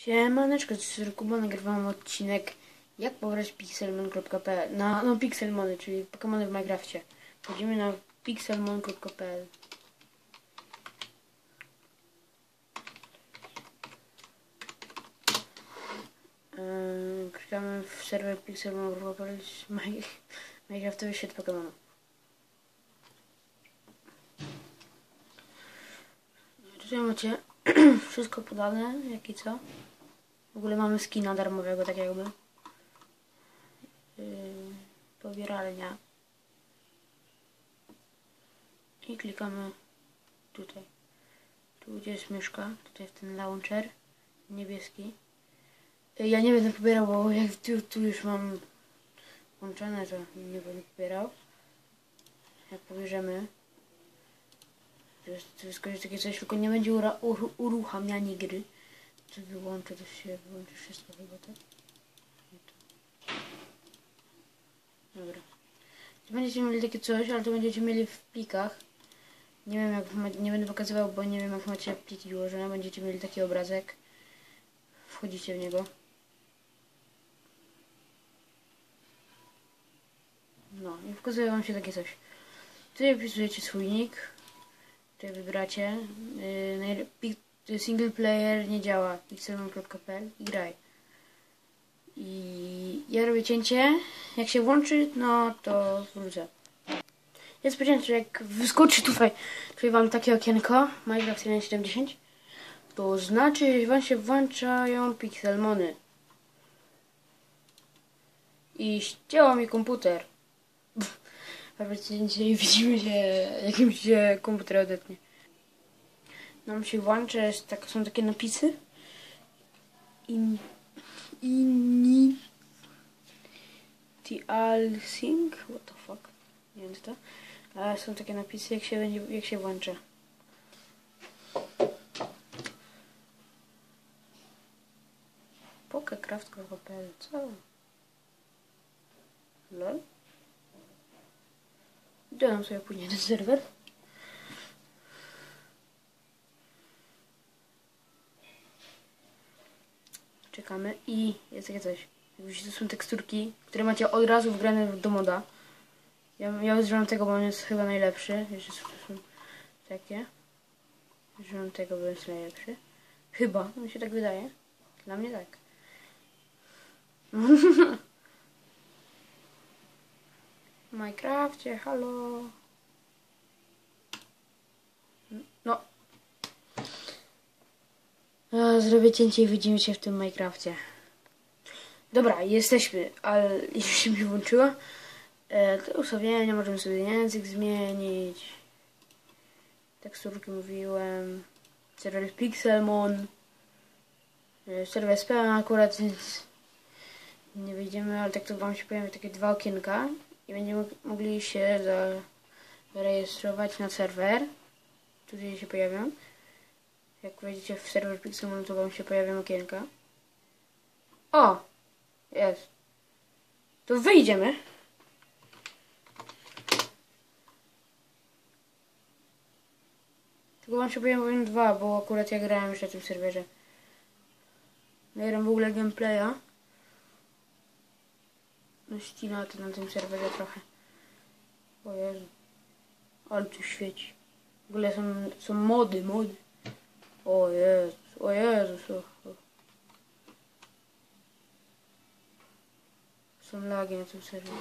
Siemaneczko, to jest Kuba, nagrywam odcinek jak pobrać pixelmon.pl no Pixelmony, czyli Pokemony w Minecrafcie. Wchodzimy na pixelmon.pl. Klikamy w serwer pixelmon.pl Minecraftowy świat Pokemonów. Tutaj macie wszystko podane, jak i co. W ogóle mamy skina darmowego, tak jakby. Pobieralnia. I klikamy tutaj. Tu gdzie jest myszka, tutaj w ten launcher niebieski. Ja nie będę pobierał, bo jak tu już mam włączone, to nie będę pobierał. Jak pobierzemy, to wyskoczy takie coś, tylko nie będzie uruchamianie gry. To wyłączę, to się wyłączy wszystko chyba, tak? Dobra. To będziecie mieli takie coś, ale to będziecie mieli w plikach. Nie wiem jak, nie będę pokazywał, bo nie wiem jak macie pliki ułożone. Będziecie mieli taki obrazek. Wchodzicie w niego. No i pokazuje wam się takie coś. Tutaj wpisujecie swój nick. Tutaj wybracie. Single player nie działa. pixelmon.pl i graj. I ja robię cięcie. Jak się włączy, no to wrócę. Ja spodziewam się, że jak wyskoczy tutaj wam takie okienko Minecraft 1.7.10, to znaczy, że wam się włączają pixelmony. I ścięło mi komputer. Dzisiaj widzimy się, jakimś się komputer odetnie. Nam się włącza, są takie napisy. Initializing? What the fuck? Nie wiem co to. Ale są takie napisy, jak się włącza. Pokecraft.pl. Co? Lol? Dodam sobie później ten serwer. Czekamy i jest takie coś. To są teksturki, które macie od razu wgrane do moda. Ja używam tego, bo on jest chyba najlepszy. Jeszcze są takie. Używam tego, bo jest najlepszy. Chyba, mi się tak wydaje. Dla mnie tak. W Minecrafcie, halo. No. Zrobię cięcie i widzimy się w tym Minecrafcie. Dobra, jesteśmy, ale już się mi włączyło. Te ustawienia, możemy sobie język zmienić. Teksturki mówiłem. Serwer Pixelmon. Serwer spam akurat, więc nie wyjdziemy, ale tak to wam się pojawią takie dwa okienka. I będziemy mogli się zarejestrować na serwer. Tutaj się pojawią. Jak wejdziecie w serwer Pixelmon, to wam się pojawią okienka. O! Jest. To wyjdziemy. Tylko wam się pojawią dwa, bo akurat ja grałem już na tym serwerze. Nagram w ogóle gameplaya. No ścina to na tym serwerze trochę. O Jezu. Ale tu świeci. W ogóle są mody. O Jezus, o Jezus. Są lagi na tym serwerze.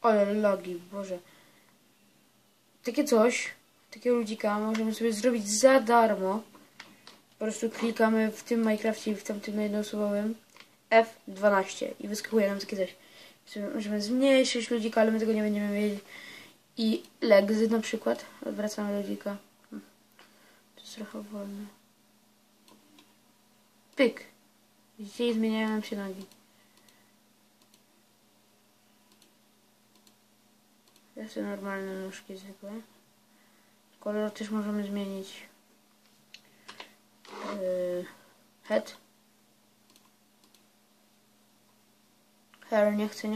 Ale lagi, Boże. Takie coś, takiego ludzika możemy sobie zrobić za darmo. Po prostu klikamy w tym Minecrafcie i w tamtym jednoosobowym F12 i wyskakuje nam takie coś. Możemy zmniejszyć ludzika, ale my tego nie będziemy wiedzieć. I legsy na przykład. Odwracamy ludzika. To jest trochę wolne. Pyk. Widzicie, i zmieniają nam się nogi. To są normalne nóżki zwykłe. Kolor też możemy zmienić. Head. Hair nie chcę.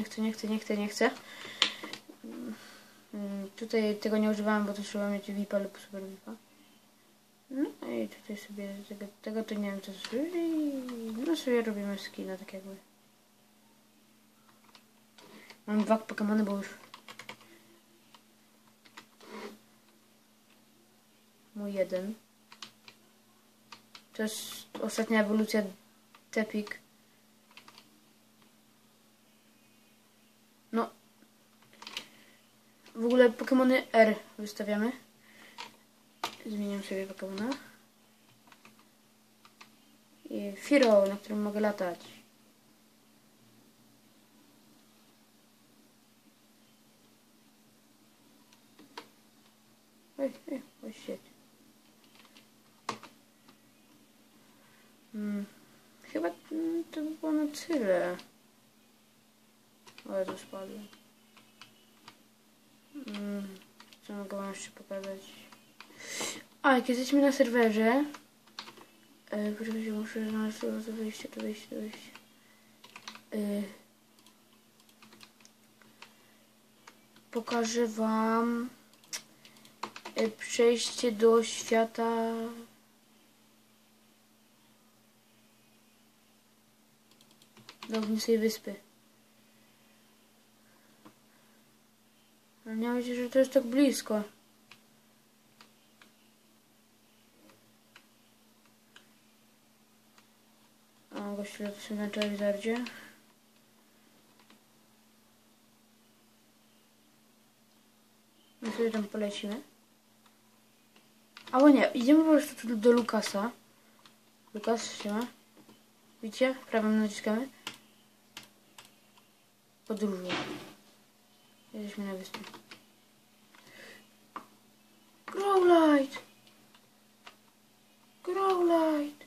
Tutaj tego nie używałem, bo to trzeba mieć VIP-a lub super VIP-a. No i tutaj sobie tego to nie wiem co zrobić. No sobie robimy skina tak jakby. Mam 2 Pokemony, bo już mój jeden. To jest ostatnia ewolucja Tepik. No. W ogóle Pokemony R wystawiamy. Zmieniam sobie Pokemona. I Firo, na którym mogę latać. Oj, shit. Chyba to by było na tyle. Ale to spadłem. Co mogę wam jeszcze pokazać? A, jak jesteśmy na serwerze. Poczekajcie, muszę znaleźć to wyjście. Pokażę wam przejście do świata. Do Ognistej Wyspy. Ale nie wiem, że to jest tak blisko. O, gościu to się na Charizardzie. My sobie tam polecimy. Albo nie, idziemy po prostu tu do Lukasa. Lukas, siema. Widzicie? Prawym naciskamy. Podróżuj. Jesteśmy na wyspie. Growlite! Growlite!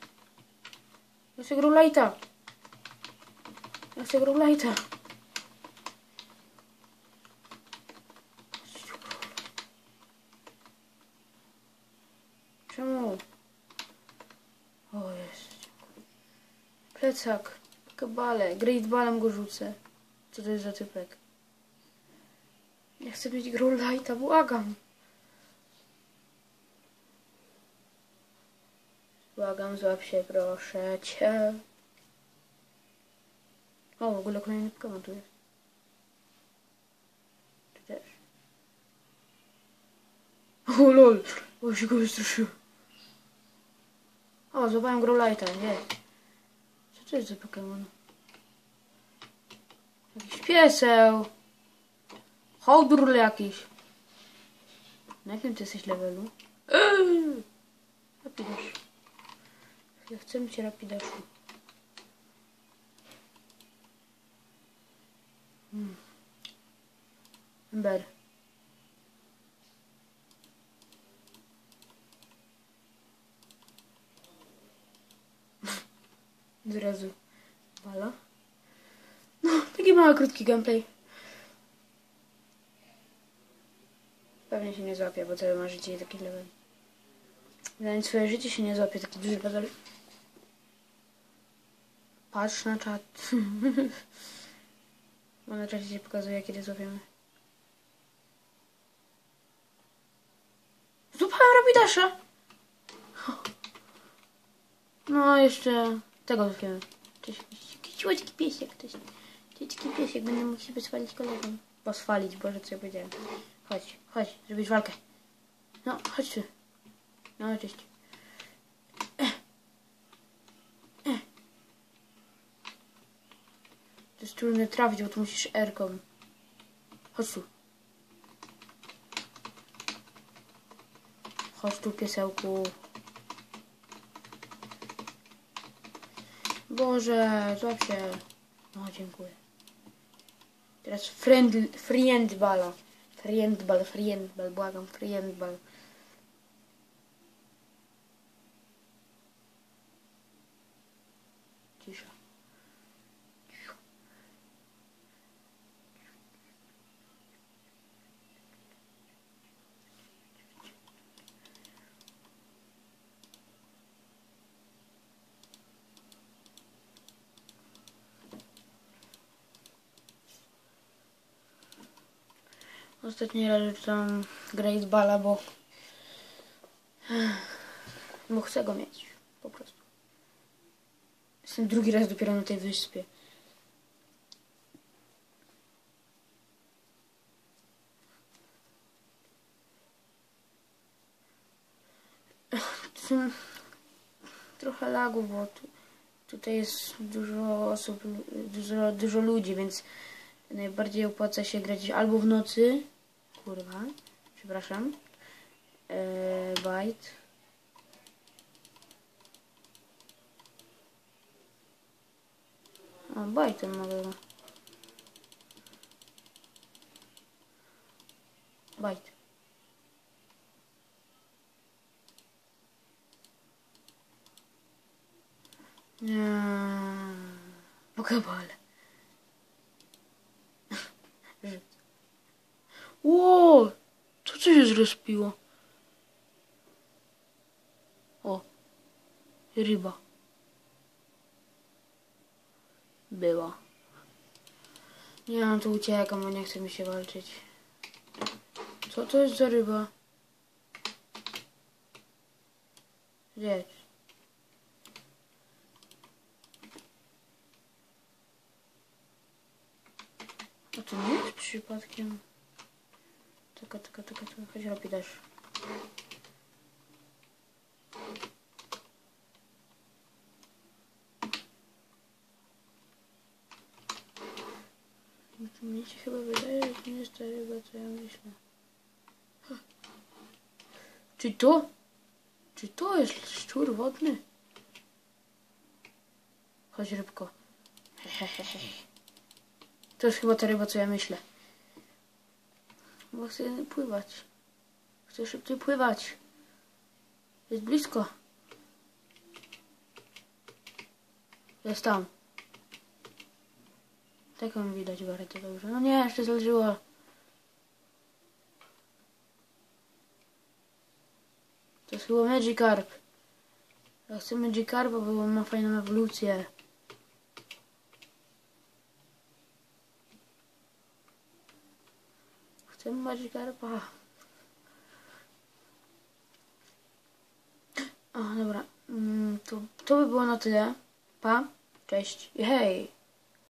Ja chcę Growlite'a! Ja chcę Growlite'a! Czemu? O, jest. Plecak. Kabale. Great Ballem go rzucę. Co to jest za typek? Ja chcę mieć Growlite'a, błagam. Błagam, złap się, proszę cię. O, w ogóle kolejny Pokemon tu jest. Tu też. O lol, bo się go wystraszyłem. O, złapałem Growlite'a, nie. Co to jest za Pokemon? Jakiś pieseł. Hołdrul jakiś. Na jakim ty jesteś levelu? Rapidash. Ja chcę mieć Rapidaszu. Ember. Od razu bala. No, taki mały, krótki gameplay. Pewnie się nie złapie, bo całe ma życie i taki level. Zanim swoje życie się nie złapie, taki duży level. Patrz na czat. Bo na czacie się pokazuje, kiedy złapiemy. Złapałem Rapidasza! No, jeszcze tego złapiemy. Cześć, ciłeczki piesiek. Ciłeczki piesiek, będę mógł się wyswalić kolegom. Poswalić, Boże, co ja powiedziałem. Chodź, zrobić walkę. No, chodź tu. No, cześć. To jest trudno trafić, bo tu musisz R-ką. Chodź tu. Chodź tu, piesełku. Boże, złap się. No, dziękuję. Teraz friend bala. Friend ball, błagam, friend ball. Cisza. Ostatni raz rzucam Great Balla, bo Bo chcę go mieć. Po prostu. Jestem drugi raz dopiero na tej wyspie. Trochę lagów, bo tutaj jest dużo osób, dużo ludzi, więc najbardziej opłaca się grać albo w nocy. Kurwa, przepraszam. Byte. O, bajtem mogę. Bajt. Pokeball. Ło! Co się zrespiło? O. Ryba. Była. Nie mam tu uciekam, bo nie chce mi się walczyć. Co to jest za ryba? Gdzie? A to nie jest przypadkiem? Taka, chodź robi też. Mnie się chyba wydaje, że to nie jest ta ryba, co ja myślę. Czy to? Czy to jest szczur wodny? Chodź rybko. Hehehe. To jest chyba ta ryba, co ja myślę. Bo chcę pływać. Chcę szybciej pływać. Jest blisko. Jest tam. Tak ją widać bardzo dobrze. No nie, jeszcze zależyło. To jest chyba Magikarp. Ja chcę Magikarpa, bo on ma fajną ewolucję. Chcę Magikarpa. O, dobra. To by było na tyle. Pa. Cześć i hej.